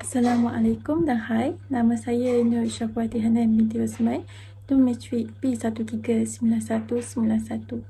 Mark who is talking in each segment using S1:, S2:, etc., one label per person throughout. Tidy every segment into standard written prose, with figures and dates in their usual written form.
S1: Assalamualaikum dan hai, nama saya Nur Syafwati Hanan binti Rosmai, Dometrik P139191.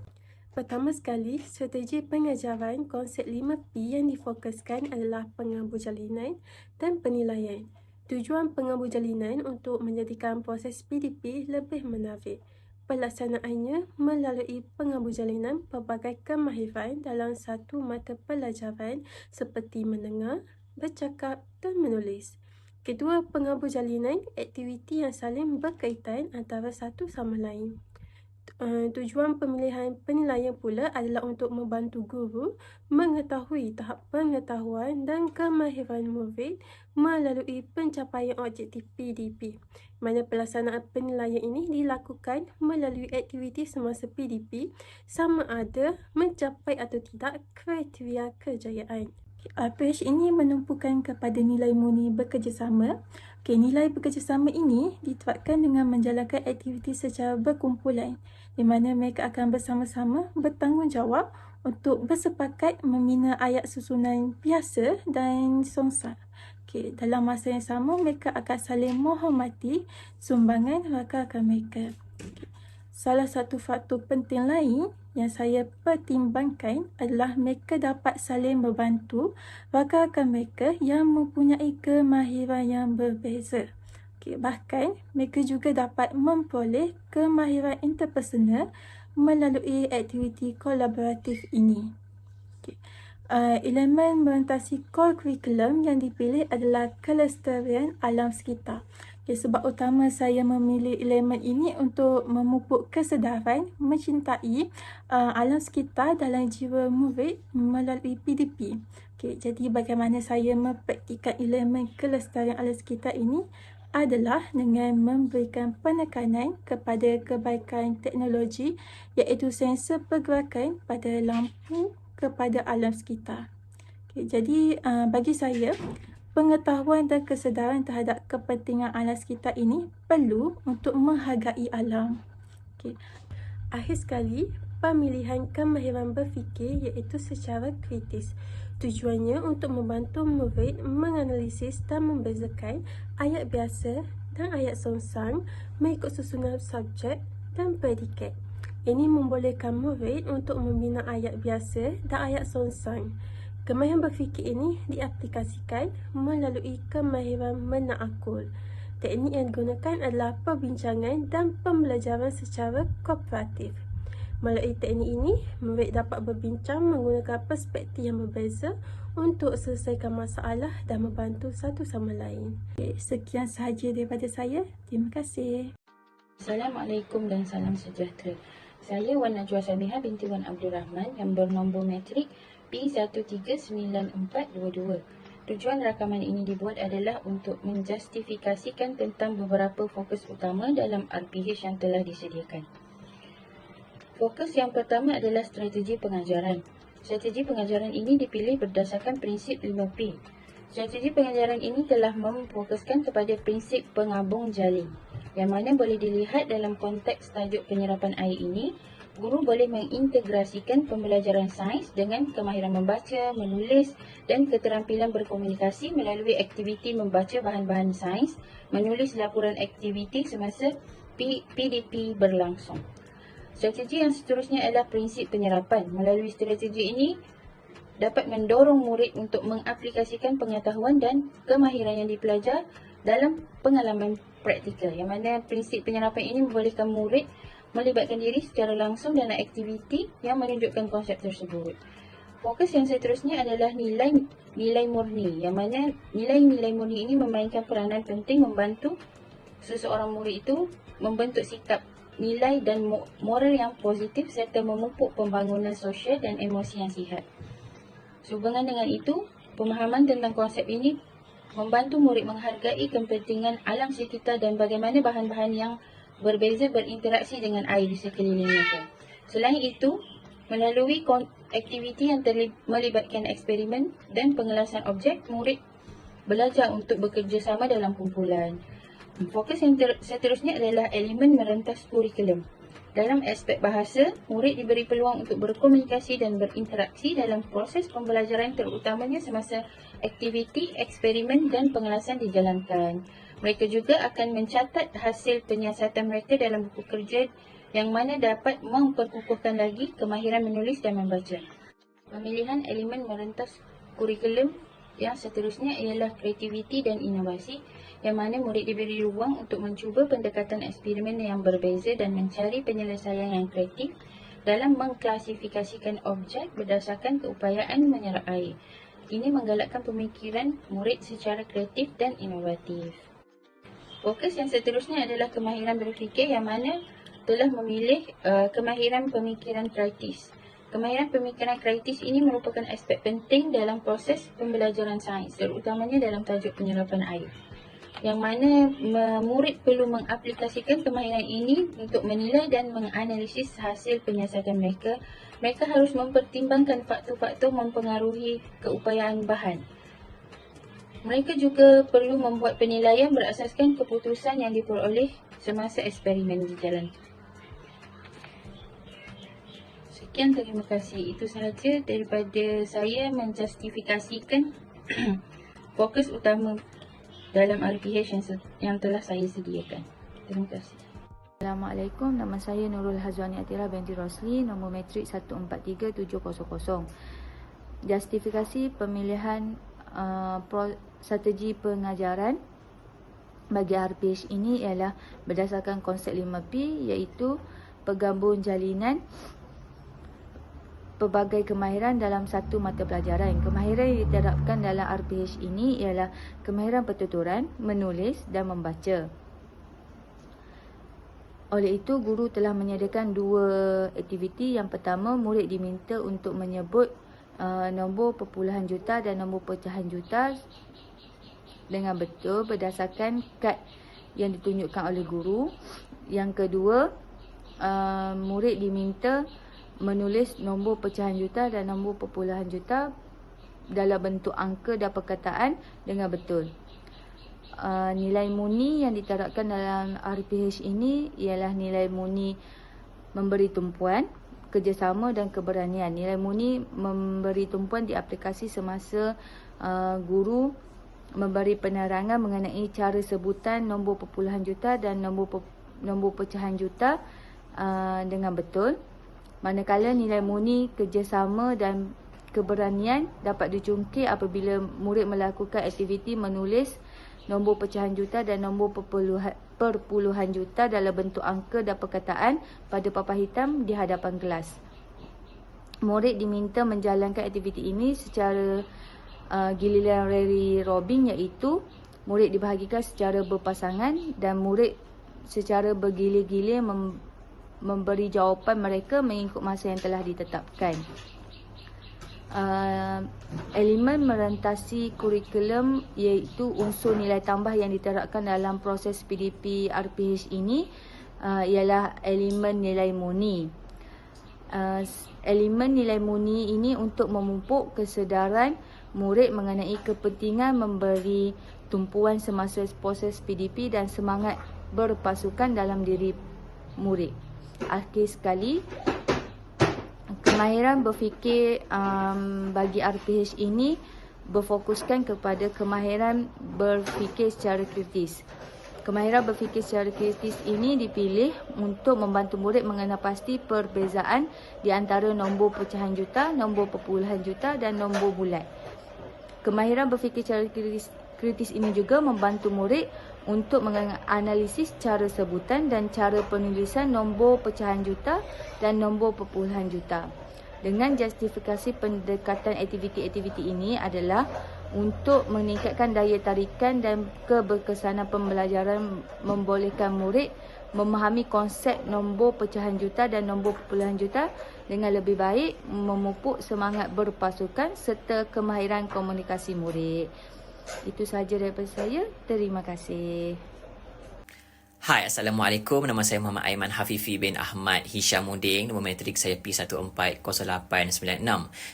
S1: Pertama sekali, strategi pengajaran konsep 5P yang difokuskan adalah pengambil jalinan dan penilaian. Tujuan pengambil jalinan untuk menjadikan proses PDP lebih menarik. Pelaksanaannya melalui pengambil jalinan pelbagai kemahiran dalam satu mata pelajaran seperti mendengar, bercakap dan menulis. Kedua, pengambil jalinan aktiviti yang saling berkaitan antara satu sama lain. Tujuan pemilihan penilaian pula adalah untuk membantu guru mengetahui tahap pengetahuan dan kemahiran murid melalui pencapaian objektif PDP. Mana pelaksanaan penilaian ini dilakukan melalui aktiviti semasa PDP sama ada mencapai atau tidak kriteria kejayaan. APH ini menumpukan kepada nilai murni bekerjasama. Nilai bekerjasama ini diterapkan dengan menjalankan aktiviti secara berkumpulan di mana mereka akan bersama-sama bertanggungjawab untuk bersepakat membina ayat susunan biasa dan songsar. Dalam masa yang sama, mereka akan saling menghormati sumbangan rakan-rakan mereka. Salah satu faktor penting lain yang saya pertimbangkan adalah mereka dapat saling membantu rakan-rakan mereka yang mempunyai kemahiran yang berbeza. Bahkan, mereka juga dapat memperoleh kemahiran interpersonal melalui aktiviti kolaboratif ini. Elemen merentasi core curriculum yang dipilih adalah kelestarian alam sekitar. Sebab utama saya memilih elemen ini untuk memupuk kesedaran mencintai alam sekitar dalam jiwa murid melalui PDP. Jadi bagaimana saya mempraktikkan elemen kelestarian alam sekitar ini adalah dengan memberikan penekanan kepada kebaikan teknologi iaitu sensor pergerakan pada lampu kepada alam sekitar. Jadi bagi saya, pengetahuan dan kesedaran terhadap kepentingan alam sekitar ini perlu untuk menghargai alam. Akhir sekali, pemilihan kemahiran berfikir iaitu secara kritis. Tujuannya untuk membantu murid menganalisis dan membezakan ayat biasa dan ayat songsang mengikut susunan subjek dan predikat. Ini membolehkan murid untuk membina ayat biasa dan ayat songsang. Kemahiran berfikir ini diaplikasikan melalui kemahiran menakul. Teknik yang digunakan adalah perbincangan dan pembelajaran secara kooperatif. Melalui teknik ini, murid dapat berbincang menggunakan perspektif yang berbeza untuk selesaikan masalah dan membantu satu sama lain. Sekian sahaja daripada saya. Terima kasih.
S2: Assalamualaikum dan salam sejahtera. Saya Wan Najwa Sabiha binti Wan Abdul Rahman yang bernombor matrik P139422. Tujuan rakaman ini dibuat adalah untuk menjustifikasikan tentang beberapa fokus utama dalam RPH yang telah disediakan. Fokus yang pertama adalah strategi pengajaran. Strategi pengajaran ini dipilih berdasarkan prinsip 5P. Strategi pengajaran ini telah memfokuskan kepada prinsip pengabung jalin, yang mana boleh dilihat dalam konteks tajuk penyerapan air ini. Guru boleh mengintegrasikan pembelajaran sains dengan kemahiran membaca, menulis dan keterampilan berkomunikasi melalui aktiviti membaca bahan-bahan sains, menulis laporan aktiviti semasa PDP berlangsung. Strategi yang seterusnya adalah prinsip penyerapan. Melalui strategi ini dapat mendorong murid untuk mengaplikasikan pengetahuan dan kemahiran yang dipelajar dalam pengalaman praktikal, yang mana prinsip penyerapan ini membolehkan murid melibatkan diri secara langsung dalam aktiviti yang menunjukkan konsep tersebut. Fokus yang seterusnya adalah nilai murni, yang mana nilai-nilai murni ini memainkan peranan penting membantu seseorang murid itu membentuk sikap nilai dan moral yang positif serta memupuk pembangunan sosial dan emosi yang sihat. Sehubungan dengan itu, pemahaman tentang konsep ini membantu murid menghargai kepentingan alam sekitar dan bagaimana bahan-bahan yang berbeza berinteraksi dengan air di sekelilingnya. Selain itu, melalui aktiviti yang melibatkan eksperimen dan pengelasan objek, murid belajar untuk bekerjasama dalam kumpulan. Fokus yang seterusnya adalah elemen merentas kurikulum. Dalam aspek bahasa, murid diberi peluang untuk berkomunikasi dan berinteraksi dalam proses pembelajaran, terutamanya semasa aktiviti, eksperimen dan pengelasan dijalankan. Mereka juga akan mencatat hasil penyiasatan mereka dalam buku kerja yang mana dapat memperkukuhkan lagi kemahiran menulis dan membaca. Pemilihan elemen merentas kurikulum yang seterusnya ialah kreativiti dan inovasi, yang mana murid diberi ruang untuk mencuba pendekatan eksperimen yang berbeza dan mencari penyelesaian yang kreatif dalam mengklasifikasikan objek berdasarkan keupayaan menyerap air. Ini menggalakkan pemikiran murid secara kreatif dan inovatif. Fokus yang seterusnya adalah kemahiran berfikir, yang mana telah memilih kemahiran pemikiran kritis. Kemahiran pemikiran kritis ini merupakan aspek penting dalam proses pembelajaran sains, terutamanya dalam tajuk penyerapan air, yang mana murid perlu mengaplikasikan kemahiran ini untuk menilai dan menganalisis hasil penyiasatan mereka. Mereka harus mempertimbangkan faktor-faktor mempengaruhi keupayaan bahan. Mereka juga perlu membuat penilaian berasaskan keputusan yang diperoleh semasa eksperimen dijalankan. Sekian, terima kasih. Itu sahaja daripada saya menjustifikasikan fokus utama dalam RPH yang telah saya sediakan. Terima kasih.
S3: Assalamualaikum, nama saya Nurul Hazwani Atira binti Rosli, nombor matrik 143700. Justifikasi pemilihan strategi pengajaran bagi RPH ini ialah berdasarkan konsep 5P, iaitu penggabung jalinan pelbagai kemahiran dalam satu mata pelajaran. Kemahiran yang diterapkan dalam RPH ini ialah kemahiran pertuturan, menulis dan membaca. Oleh itu, guru telah menyediakan dua aktiviti. Yang pertama, murid diminta untuk menyebut nombor perpuluhan juta dan nombor pecahan juta dengan betul berdasarkan kad yang ditunjukkan oleh guru. Yang kedua, murid diminta menulis nombor pecahan juta dan nombor perpuluhan juta dalam bentuk angka dan perkataan dengan betul. Nilai murni yang diterapkan dalam RPH ini ialah nilai murni memberi tumpuan, kerjasama dan keberanian. Nilai murni memberi tumpuan di aplikasi semasa guru memberi penerangan mengenai cara sebutan nombor perpuluhan juta dan nombor pecahan juta dengan betul. Manakala nilai murni kerjasama dan keberanian dapat dijungkir apabila murid melakukan aktiviti menulis nombor pecahan juta dan nombor perpuluhan juta dalam bentuk angka dan perkataan pada papan hitam di hadapan kelas. Murid diminta menjalankan aktiviti ini secara giliran rally robin, iaitu murid dibahagikan secara berpasangan dan murid secara bergilir-gilir memberi jawapan mereka mengikut masa yang telah ditetapkan. Elemen merentasi kurikulum, iaitu unsur nilai tambah yang diterapkan dalam proses PDP RPH ini ialah elemen nilai murni. Elemen nilai murni ini untuk memupuk kesedaran murid mengenai kepentingan memberi tumpuan semasa proses PDP dan semangat berpasukan dalam diri murid. Akhir sekali, kemahiran berfikir bagi RPH ini berfokuskan kepada kemahiran berfikir secara kritis. Kemahiran berfikir secara kritis ini dipilih untuk membantu murid mengenal pasti perbezaan di antara nombor pecahan juta, nombor perpuluhan juta dan nombor bulat. Kemahiran berfikir secara kritis ini juga membantu murid untuk menganalisis cara sebutan dan cara penulisan nombor pecahan juta dan nombor perpuluhan juta. Dengan justifikasi pendekatan aktiviti-aktiviti ini adalah untuk meningkatkan daya tarikan dan keberkesanan pembelajaran, membolehkan murid memahami konsep nombor pecahan juta dan nombor perpuluhan juta dengan lebih baik, memupuk semangat berpasukan serta kemahiran komunikasi murid. Itu sahaja daripada saya. Terima kasih.
S4: Hai, Assalamualaikum. Nama saya Muhammad Aiman Hafifi bin Ahmad Hishamuddin. Nombor matrik saya P140896.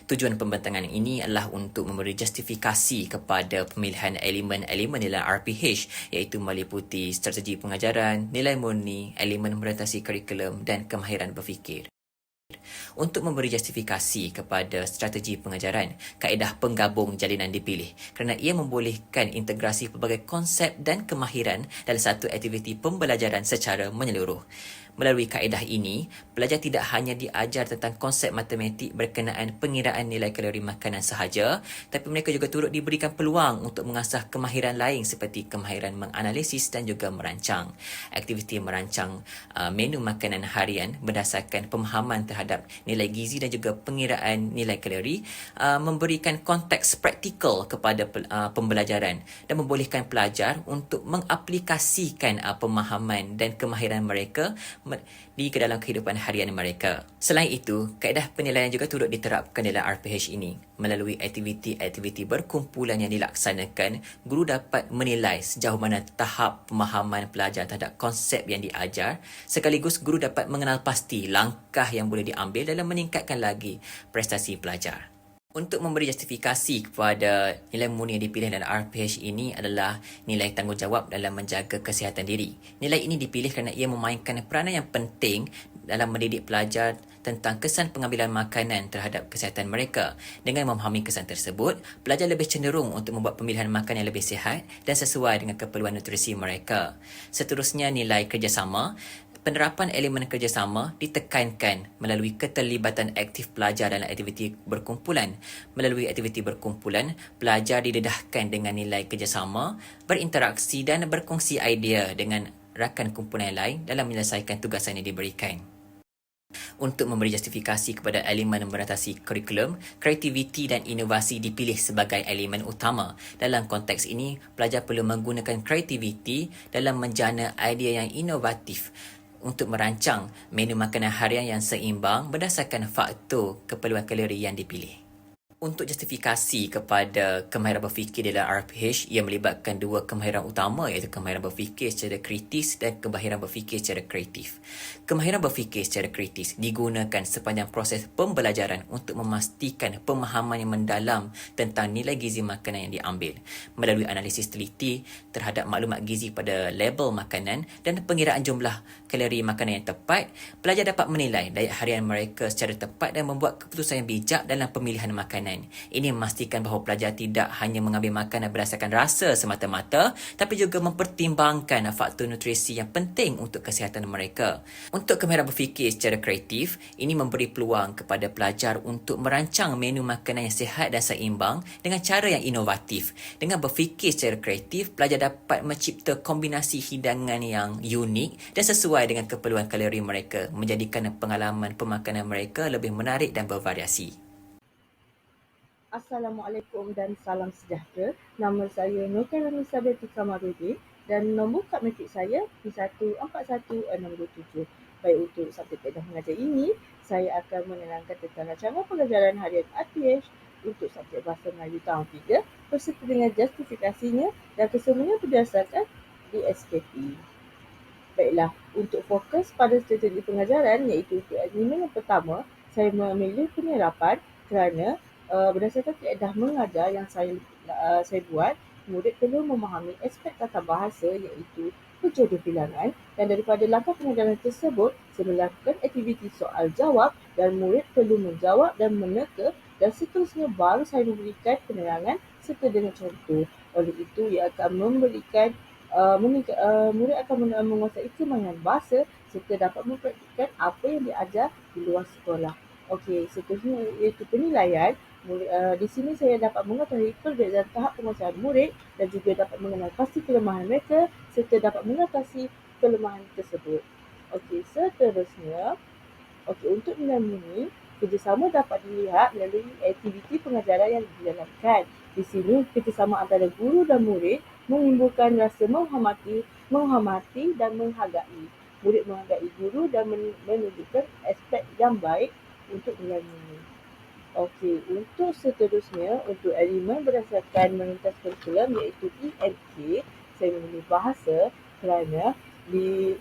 S4: Tujuan pembentangan ini adalah untuk memberi justifikasi kepada pemilihan elemen-elemen nilai RPH, iaitu meliputi strategi pengajaran, nilai murni, elemen orientasi kurikulum dan kemahiran berfikir. Untuk memberi justifikasi kepada strategi pengajaran, kaedah penggabung jalinan dipilih kerana ia membolehkan integrasi pelbagai konsep dan kemahiran dalam satu aktiviti pembelajaran secara menyeluruh. Melalui kaedah ini, pelajar tidak hanya diajar tentang konsep matematik berkenaan pengiraan nilai kalori makanan sahaja, tapi mereka juga turut diberikan peluang untuk mengasah kemahiran lain seperti kemahiran menganalisis dan juga merancang. Aktiviti merancang menu makanan harian berdasarkan pemahaman terhadap nilai gizi dan juga pengiraan nilai kalori memberikan konteks praktikal kepada pembelajaran dan membolehkan pelajar untuk mengaplikasikan pemahaman dan kemahiran mereka di dalam kehidupan harian mereka. Selain itu, kaedah penilaian juga turut diterapkan dalam RPH ini. Melalui aktiviti-aktiviti berkumpulan yang dilaksanakan, guru dapat menilai sejauh mana tahap pemahaman pelajar terhadap konsep yang diajar, sekaligus guru dapat mengenal pasti langkah yang boleh diambil dalam meningkatkan lagi prestasi pelajar. Untuk memberi justifikasi kepada nilai murni yang dipilih dalam RPH ini adalah nilai tanggungjawab dalam menjaga kesihatan diri. Nilai ini dipilih kerana ia memainkan peranan yang penting dalam mendidik pelajar tentang kesan pengambilan makanan terhadap kesihatan mereka. Dengan memahami kesan tersebut, pelajar lebih cenderung untuk membuat pemilihan makanan yang lebih sihat dan sesuai dengan keperluan nutrisi mereka. Seterusnya, nilai kerjasama. Penerapan elemen kerjasama ditekankan melalui keterlibatan aktif pelajar dalam aktiviti berkumpulan. Melalui aktiviti berkumpulan, pelajar didedahkan dengan nilai kerjasama, berinteraksi dan berkongsi idea dengan rakan kumpulan lain dalam menyelesaikan tugasan yang diberikan. Untuk memberi justifikasi kepada elemen beradaptasi kurikulum, kreativiti dan inovasi dipilih sebagai elemen utama. Dalam konteks ini, pelajar perlu menggunakan kreativiti dalam menjana idea yang inovatif untuk merancang menu makanan harian yang seimbang berdasarkan faktor keperluan kalori yang dipilih. Untuk justifikasi kepada kemahiran berfikir dalam RPH, ia melibatkan dua kemahiran utama, iaitu kemahiran berfikir secara kritis dan kemahiran berfikir secara kreatif. Kemahiran berfikir secara kritis digunakan sepanjang proses pembelajaran untuk memastikan pemahaman yang mendalam tentang nilai gizi makanan yang diambil. Melalui analisis teliti terhadap maklumat gizi pada label makanan dan pengiraan jumlah kalori makanan yang tepat, pelajar dapat menilai diet harian mereka secara tepat dan membuat keputusan yang bijak dalam pemilihan makanan. Ini memastikan bahawa pelajar tidak hanya mengambil makanan berdasarkan rasa semata-mata, tapi juga mempertimbangkan faktor nutrisi yang penting untuk kesihatan mereka. Untuk kemahiran berfikir secara kreatif, ini memberi peluang kepada pelajar untuk merancang menu makanan yang sihat dan seimbang dengan cara yang inovatif. Dengan berfikir secara kreatif, pelajar dapat mencipta kombinasi hidangan yang unik dan sesuai dengan keperluan kalori mereka, menjadikan pengalaman pemakanan mereka lebih menarik dan bervariasi.
S5: Assalamualaikum dan salam sejahtera. Nama saya Nurkairani Sabeti Kamarudin dan nombor kad matrik saya P141627. Baik, untuk subjek kaedah mengajar ini, saya akan menerangkan tentang rancangan pelajaran harian RPH untuk subjek Bahasa Melayu tahun 3 berserta dengan justifikasinya dan kesemuanya berdasarkan DSKP. Baiklah, untuk fokus pada strategi pengajaran iaitu untuk elemen yang pertama, saya memilih penyerapan kerana berdasarkan kaedah mengajar yang saya buat, murid perlu memahami aspek tata bahasa iaitu berjodoh bilangan, dan daripada langkah pengajaran tersebut, saya melakukan aktiviti soal jawab dan murid perlu menjawab dan meneka, dan seterusnya baru saya memberikan penerangan serta dengan contoh. Oleh itu, ia akan memberikan murid akan menguasai kemahiran bahasa serta dapat mempraktikkan apa yang diajar di luar sekolah. Okey, seterusnya iaitu penilaian. Di sini saya dapat mengetahui perbezaan tahap penguasaan murid dan juga dapat mengenal pasti kelemahan mereka serta dapat mengatasi kelemahan tersebut. Okey, seterusnya, untuk nilai murni, kerjasama dapat dilihat melalui aktiviti pengajaran yang dijalankan. Di sini, kerjasama antara guru dan murid menimbulkan rasa menghormati dan menghargai. Murid menghargai guru dan menunjukkan aspek yang baik untuk nilai murni. Okey, untuk seterusnya, untuk elemen berdasarkan mengentas kurikulum iaitu EMK, saya memilih bahasa kerana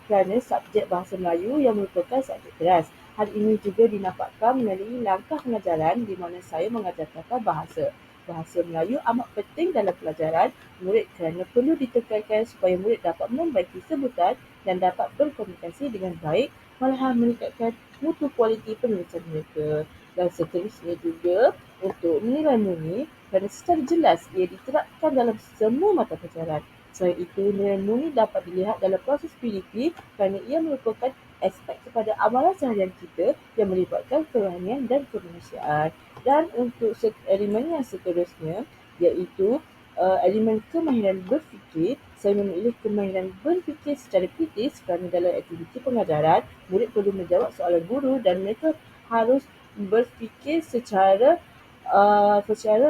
S5: kerana subjek bahasa Melayu yang merupakan subjek keras. Hal ini juga dinampakkan melalui langkah pengajaran di mana saya mengajar tata bahasa. Bahasa Melayu amat penting dalam pelajaran murid kerana perlu ditekankan supaya murid dapat membaiki sebutan dan dapat berkomunikasi dengan baik, malahan meningkatkan mutu kualiti penulisan mereka. Dan seterusnya juga untuk nilai murni kerana secara jelas ia diterapkan dalam semua mata pelajaran. Selain itu, nilai murni dapat dilihat dalam proses PDP kerana ia merupakan aspek kepada amalan seharian kita yang melibatkan kerohanian dan kemanusiaan. Dan untuk elemen yang seterusnya iaitu elemen kemahiran berfikir, saya memilih kemahiran berfikir secara kritis kerana dalam aktiviti pengajaran, murid perlu menjawab soalan guru dan mereka harus berfikir secara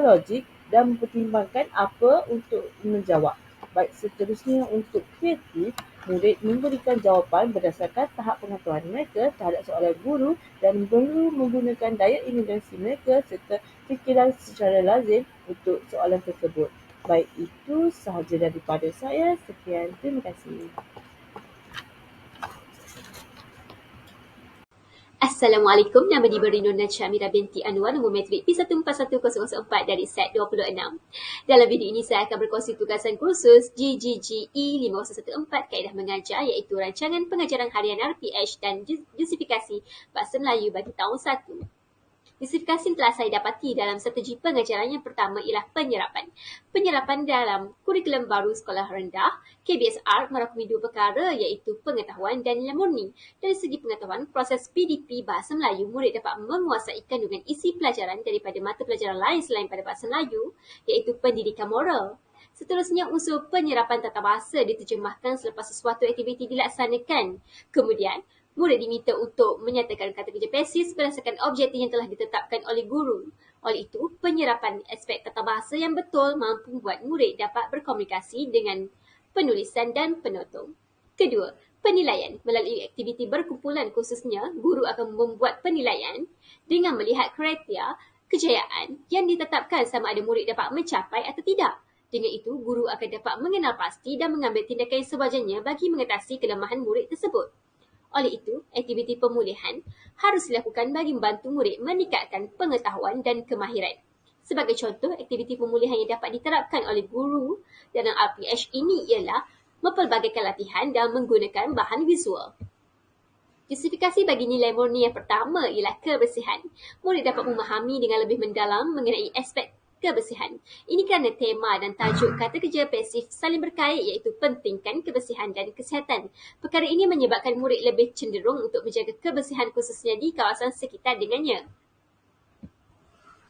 S5: logik dan mempertimbangkan apa untuk menjawab. Baik, seterusnya untuk kreatif, murid memberikan jawapan berdasarkan tahap pengetahuan mereka terhadap soalan guru dan perlu menggunakan daya imaginasi mereka serta fikiran secara lazim untuk soalan tersebut. Baik, itu sahaja daripada saya. Sekian, terima kasih.
S6: Assalamualaikum, nama diberi Nur Najah Amira binti Anwar, nombor metrik P141004 dari set 26. Dalam video ini saya akan berkongsi tugasan kursus GGGE 5114 Kaedah Mengajar iaitu Rancangan Pengajaran Harian RPH dan Justifikasi Bahasa Melayu bagi tahun 1. Justifikasi yang telah saya dapati dalam strategi pengajaran yang pertama ialah penyerapan. Penyerapan dalam kurikulum baru sekolah rendah, KBSR merangkumi dua perkara iaitu pengetahuan dan nilai murni. Dari segi pengetahuan, proses PDP Bahasa Melayu, murid dapat menguasai kandungan isi pelajaran daripada mata pelajaran lain selain pada Bahasa Melayu iaitu pendidikan moral. Seterusnya, unsur penyerapan tata bahasa diterjemahkan selepas sesuatu aktiviti dilaksanakan. Kemudian, murid diminta untuk menyatakan kata kerja pasif berdasarkan objektif yang telah ditetapkan oleh guru. Oleh itu, penyerapan aspek tata bahasa yang betul mampu membuat murid dapat berkomunikasi dengan penulisan dan penonton. Kedua, penilaian. Melalui aktiviti berkumpulan khususnya, guru akan membuat penilaian dengan melihat kriteria kejayaan yang ditetapkan sama ada murid dapat mencapai atau tidak. Dengan itu, guru akan dapat mengenal pasti dan mengambil tindakan yang sewajarnya bagi mengatasi kelemahan murid tersebut. Oleh itu, aktiviti pemulihan harus dilakukan bagi membantu murid meningkatkan pengetahuan dan kemahiran. Sebagai contoh, aktiviti pemulihan yang dapat diterapkan oleh guru dalam RPH ini ialah mempelbagaikan latihan dan menggunakan bahan visual. Justifikasi bagi nilai murni yang pertama ialah kebersihan. Murid dapat memahami dengan lebih mendalam mengenai aspek kebersihan. Ini kerana tema dan tajuk kata kerja pasif saling berkait iaitu pentingkan kebersihan dan kesihatan. Perkara ini menyebabkan murid lebih cenderung untuk menjaga kebersihan khususnya di kawasan sekitar dengannya.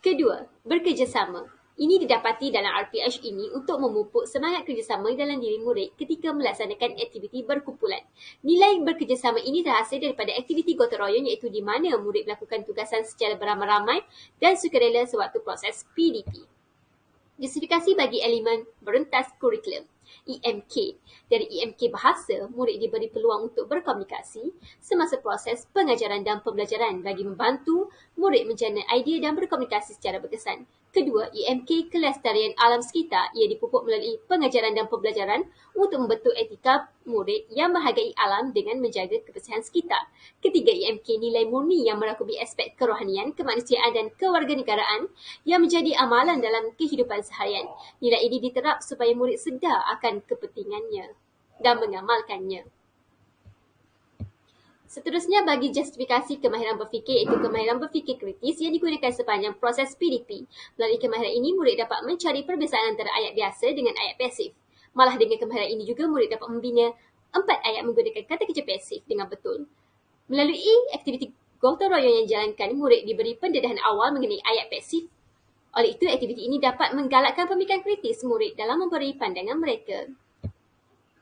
S6: Kedua, bekerjasama. Ini didapati dalam RPH ini untuk memupuk semangat kerjasama dalam diri murid ketika melaksanakan aktiviti berkumpulan. Nilai bekerjasama ini terhasil daripada aktiviti gotong royong iaitu di mana murid melakukan tugasan secara beramai-ramai dan sukarela sewaktu proses PDP. Justifikasi bagi elemen berentas kurikulum. EMK. Dari EMK bahasa, murid diberi peluang untuk berkomunikasi semasa proses pengajaran dan pembelajaran bagi membantu murid menjana idea dan berkomunikasi secara berkesan. Kedua, EMK kelestarian alam sekitar. Ia dipupuk melalui pengajaran dan pembelajaran untuk membentuk etika murid yang menghargai alam dengan menjaga kebersihan sekitar. Ketiga, EMK nilai murni yang merangkumi aspek kerohanian, kemanusiaan dan kewarganegaraan yang menjadi amalan dalam kehidupan seharian. Nilai ini diterap supaya murid sedar akan kepentingannya dan mengamalkannya. Seterusnya, bagi justifikasi kemahiran berfikir iaitu kemahiran berfikir kritis yang digunakan sepanjang proses PDP. Melalui kemahiran ini, murid dapat mencari perbezaan antara ayat biasa dengan ayat pasif. Malah dengan kemahiran ini juga, murid dapat membina 4 ayat menggunakan kata kerja pasif dengan betul. Melalui aktiviti gotong royong yang dijalankan, murid diberi pendedahan awal mengenai ayat pasif. Oleh itu, aktiviti ini dapat menggalakkan pemikiran kritis murid dalam memberi pandangan mereka.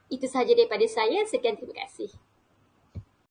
S6: Itu sahaja daripada saya. Sekian, terima kasih.